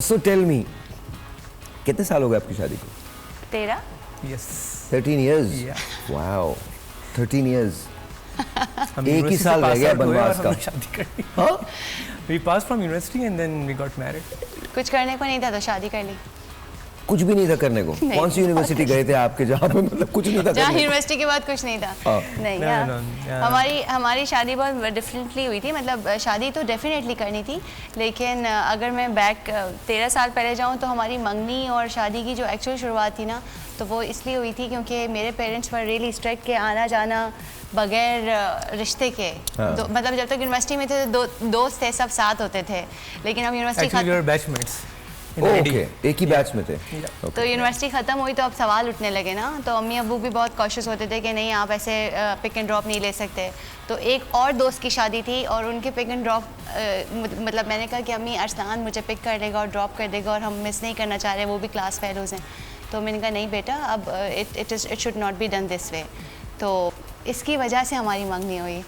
So tell me, कितने साल हो गए आपकी शादी को? 13? Yes. 13 years. Yeah. Wow. 13 years. हम एक ही university साल से रह pass गया out हुए बनवास और का। हमने शादी कर ली। हाँ? We passed from university and then we got married. कुछ करने को नहीं था तो शादी कर ली। कुछ भी नहीं था करने को। नहीं। कौन सी यूनिवर्सिटी गए थे आपके जहाँ पे मतलब कुछ नहीं था जहाँ करने को? यूनिवर्सिटी के बाद कुछ नहीं था। नहीं No, यार, no, yeah. हमारी शादी बहुत डिफरेंटली हुई थी। मतलब शादी तो डेफिनेटली करनी थी, लेकिन अगर मैं बैक 13 साल पहले जाऊँ तो हमारी मंगनी और शादी की जो एक्चुअल शुरुआत थी ना, तो वो इसलिए हुई थी क्योंकि मेरे पेरेंट्स वर रियली स्ट्रिक्ट के आना जाना बगैर रिश्ते के। मतलब जब तक यूनिवर्सिटी में थे तो दोस्त थे, सब साथ होते थे, लेकिन अब university Actually, we were batchmates. in okay, ID. एक ही बैच में थे। तो यूनिवर्सिटी ख़त्म हुई तो अब सवाल उठने लगे ना, तो अम्मी अबू भी बहुत कॉशियस होते थे कि नहीं आप ऐसे पिक एंड ड्रॉप नहीं ले सकते। तो एक और दोस्त की शादी थी और उनके पिक एंड ड्रॉप मतलब मैंने कहा कि अम्मी अरसलान मुझे पिक कर देगा और ड्रॉप कर देगा और हम मिस नहीं करना चाह रहे, वो भी क्लास फेलोज़ हैं। तो मैंने कहा नहीं बेटा, अब it should not be done this way. तो इसकी वजह से हमारी मंगनी हुई।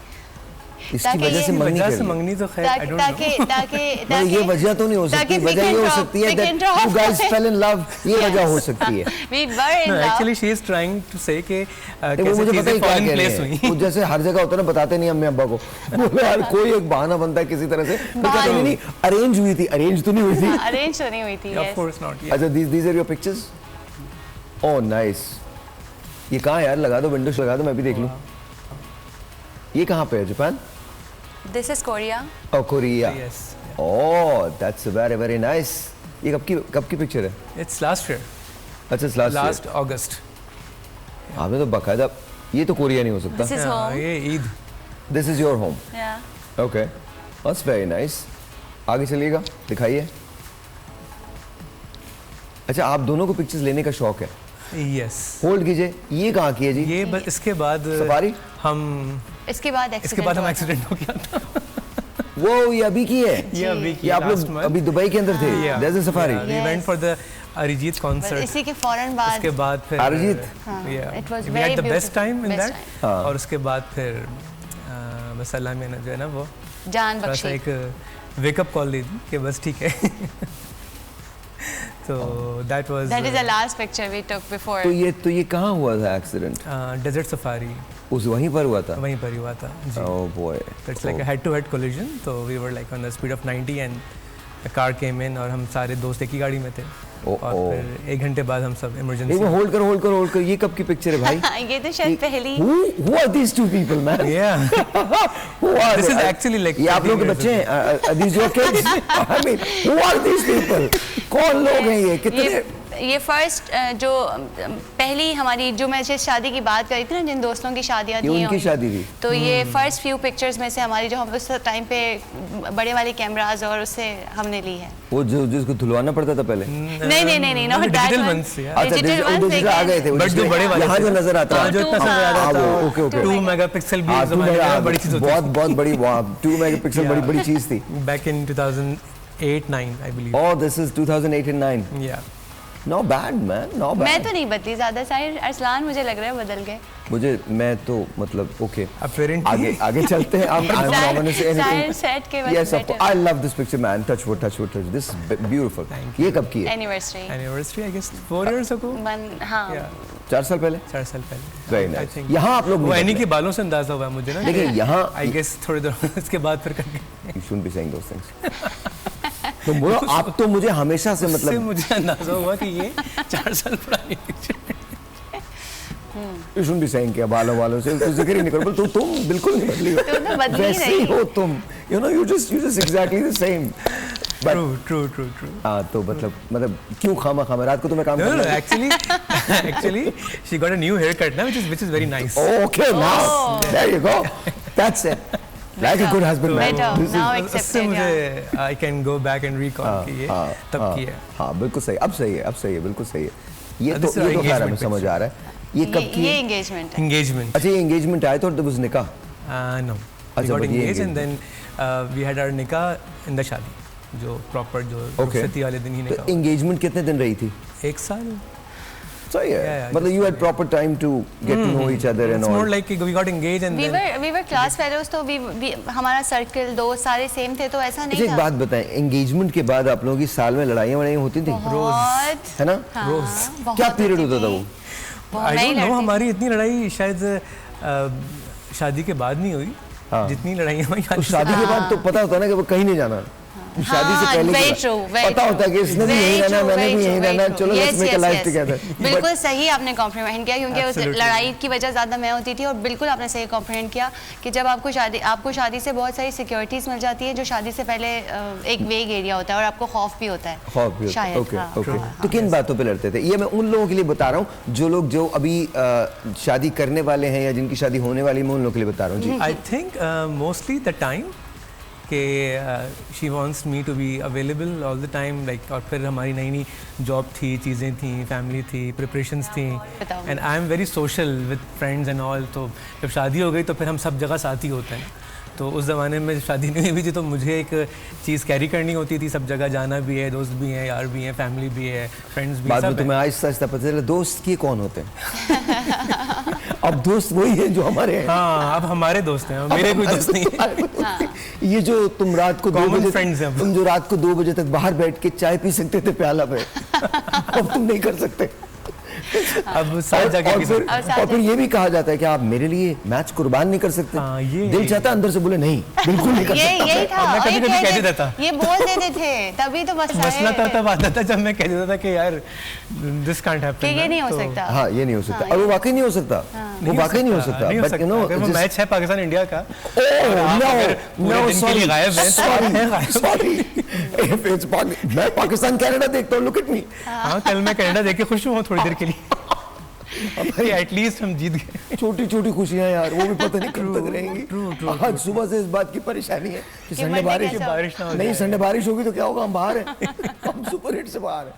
इसकी वजह से मंगनी कर ली। मंगनी तो खैर I don't know. नहीं, ये वजह तो नहीं हो सकती। वजह ये हो सकती है that you guys fell in love. ये वजह हो सकती है। We were in No, love. actually she is trying to say कि वो कैसे मुझे पता ही चीजें क्या fall in कह रहे place हैं। हुई। वो जैसे हर जगह होता है ना, बताते नहीं अम्मी अब्बा को। बोले यार कोई एक बहाना बनता है किसी तरह से। तो कहते नहीं अरेंज हुई थी, अरेंज तो नहीं हुई थी। अरेंज तो नहीं हुई थी। Of yes. course not. Yeah. अच्छा, these are your pictures? Oh nice. ये कहाँ यार, लगा दो विंडोज, लगा दो मैं भी देख लूँ। ये कहाँ पे है? Japan? This is Korea. Oh Korea. Yes. Oh that's very nice. ये कब की पिक्चर है? It's last year. अच्छा Last August. आपने तो बकायदा, ये तो कोरिया नहीं हो सकता। This is home. ये Eid. This is your home. Yeah. Okay. That's very nice. आगे चलिएगा, दिखाइए। अच्छा, आप दोनों को पिक्चर्स लेने का शौक है? Yes. होल्ड कीजिए। ये कहाँ की है जी? ये बस इसके बाद सफारी? हम इसके बाद एक्सीडेंट हो गया था। वो ये अभी की है? ये अभी की ये आप last लोग month. अभी दुबई के अंदर थे? Yeah. There's a safari. Yeah, we Yes. went for the Arijit concert. इसी के फौरन बाद उसके बाद फिर Arijit? yeah, it was we very had the best beautiful. time in Best that. time. हाँ. और उसके बाद फिर बस अल्लाह में जो है ना वो जान थोड़ा सा बख्शी। एक वेकअप कॉल दी थी कि बस ठीक है। तो that was That is the last picture we took before. तो ये कहाँ हुआ था एक्सीडेंट? डेजर्ट सफारी उस वहीं पर हुआ था? वहीं पर ही हुआ था जी। Oh boy. It's like a head-to-head collision. So we were like on the speed of 90 and a car came in और हम सारे दोस्त एक ही गाड़ी में थे। और फिर 1 घंटे बाद हम सब इमरजेंसी। एक होल्ड कर। ये कब की पिक्चर है भाई? ये तो शायद पहली। Who are these two people, man? Yeah. Who are This they? is actually like ये आप लोगों के बच्चे हैं? Are these your kids? I mean, who are these people? कौन लोग हैं ये? कितने? ये फर्स्ट जो पहली हमारी जो मैं जिस शादी की बात करी थी ना, जिन दोस्तों की शादियाँ ये थी उनकी शादी थी? तो ये फर्स्ट फ्यू पिक्चर्स में से हमारी जो हम उस टाइम पे बड़े वाले कैमरास और उससे हमने ली है। वो जो जिसको धुलवाना पड़ता था पहले? नहीं not that digital one. ones, yeah. अच्छा, Digital ones, दूसरे आ गए थे। बट जो बड़े वाले यहाँ थे। जो नजर आता है। जो इतना सब याद आता वो, ओके ओके। 2 मेगापिक्सल भी हाँ, उस ज़माने में बड़ी चीज़ होती बहुत बड़ी 2 मेगापिक्सल Yeah. बड़ी चीज थी। Back in 2008-9 I believe. Oh, this is 2008 and 9. Yeah. Not bad, man. Not bad. मैं तो नहीं बदली ज्यादा, साइड अरसलान मुझे लग रहा है बदल गए। मैं तो मतलब ओके। Apparently. आगे चलते हैं। I'm not gonna say anything. Side set के बाद Yes, I love this picture, man. Touch wood. This is beautiful. Thank ये कब की है? Anniversary I guess 4 years ago. हाँ। Yeah. 4 साल पहले? 4 साल पहले। Very I nice. think. यहाँ आप लोग वो नहीं एनी बदले। के बालों से अंदाजा हुआ है मुझे ना। देखिए यहाँ I guess थोड़ी देर इसके बाद फिर करके। You shouldn't be saying those things. तो बोलो, आप तो मुझे हमेशा से उससे मतलब मुझे अंदाजा हुआ कि ये 4 साल पुरानी पिक्चर है। You shouldn't be saying क्या बालों से तो जिक्र ही नहीं करो। तुम बिल्कुल नहीं बदली हो। तुम तो बदली वैसे ही नहीं। हो तुम। You know, you just exactly the same. But True. हाँ, तो मतलब क्यों खामा रात को तुम्हें काम No, करना है? actually, she got a new haircut now, which is very nice. Okay, now there you go. That's it. Like a good husband, man. Better. This is- Now उससे accepted, मुझे I can go back and recall कि ये तब की है। हाँ, बिल्कुल सही। अब सही है, बिल्कुल सही है। ये This is our तो खैर हमें engagement समझ आ रहा है। ये कब की ये है? एंगेजमेंट है। Engagement. अच्छा, ये एंगेजमेंट आया तो was निकाह? No. We अच्छा, got but ये engaged and then we had our nikah in the शादी जो proper जो Okay. रुखसती वाले दिन ही तो निकाह हुआ। एंगेजमेंट कितने दिन रही थी? 1 साल। सही है, Yeah, मतलब you had proper time to get to know each other and It's all. more like we got engaged and then we were class fellows, तो हमारा सर्कल दोस्त सारे सेम थे, तो ऐसा अच्छा नहीं एक था। बात बताएं, एंगेजमेंट के बाद आप लोगों की साल में लड़ाइयाँ होती थी, बहुत, है ना? हाँ, रोज। बहुत क्या पीरियड होती होता था थी। वो? आई मैं ही डोंट नो, लड़ती हमारी इतनी लड़ाई शायद शादी के बाद नहीं हुई, हाँ। जितनी लड़ाइयाँ हुई तो शादी के बाद तो पता होता है ना कि वो कहीं नहीं जाना, शादी से पहले very की true, बात। very पता होता है कि इसने भी यहीं रहना, मैंने भी यहीं रहना, चलो let's make a life together. बिल्कुल सही आपने कॉम्प्लीमेंट किया, क्योंकि उस Absolutely. लड़ाई की वजह ज़्यादा मैं होती थी, और बिल्कुल आपने सही कॉम्प्लीमेंट किया कि जब आपको शादी से बहुत सारी सिक्योरिटीज मिल जाती है, जो शादी से पहले एक वेग एरिया होता है, और आपको खौफ भी होता है। खौफ भी होता है, शायद, ओके हाँ, ओके। हाँ, तो किन बातों पे लड़ते थे? ये मैं उन लोगों के लिए बता रहा हूँ जो अभी शादी करने वाले हैं या जिनकी शादी होने वाली, मैं उन लोगों के लिए बता रहा हूँ जी। I think mostly the time कि she wants me to be available all the time, like, और फिर हमारी नई नई जॉब थी, चीज़ें थी, फैमिली थी, प्रिपरेशंस थी, बताओ। And I am very social with friends and all. तो जब शादी हो गई तो फिर हम सब जगह साथ ही होते हैं। तो उस ज़माने में जब शादी नहीं हुई थी तो मुझे एक चीज़ कैरी करनी होती थी, सब जगह जाना भी है, दोस्त भी हैं, यार भी हैं, फैमिली भी है, फ्रेंड्स भी बाद में सब तुम्हें आहिस्ता आहिस्ता पता चला दोस्त की कौन होते हैं। अब दोस्त वही है जो हमारे हैं। हाँ, अब हमारे दोस्त हैं, मेरे कोई दोस्त नहीं है। ये जो तुम रात को 2 Common बजे friends हैं अब। तुम जो रात को 2 बजे तक बाहर बैठ के चाय पी सकते थे प्याला पे, अब तुम नहीं कर सकते। अब साथ जाके पी सकते हैं। और फिर ये भी कहा जाता है कि आप मेरे लिए मैच कुर्बान नहीं कर सकते। हाँ, ये दिल चाहता है, अंदर से बोले नहीं, बिल्कुल नहीं कर सकता। यही था, और मैं और ये कभी-कभी कह देता था। ये बोल देते थे, तभी तो मसला है तब आता था जब मैं कह देता था कि यार दिस कांट हैपन, कि ये नहीं हो सकता। हाँ, ये नहीं हो सकता, और वो वाकई नहीं हो सकता, वो वाकई नहीं हो सकता। बट यू नो, अगर वो मैच है पाकिस्तान इंडिया का, मैं पाकिस्तान कनाडा देखता हूँ, लुक एट मी। हाँ, कल मैं कनाडा देख के खुश हुआ थोड़ी देर के लिए। एटलीस्ट हम जीत गए। छोटी छोटी खुशियां यार, वो भी पता नहीं कब तक रहेंगी। आज सुबह से इस बात की परेशानी है कि संडे मंडे बारिश कैसा बारिश ना हो नहीं, जाए। संडे बारिश होगी तो क्या होगा, हम बाहर हैं, हम सुपर हिट से बाहर हैं।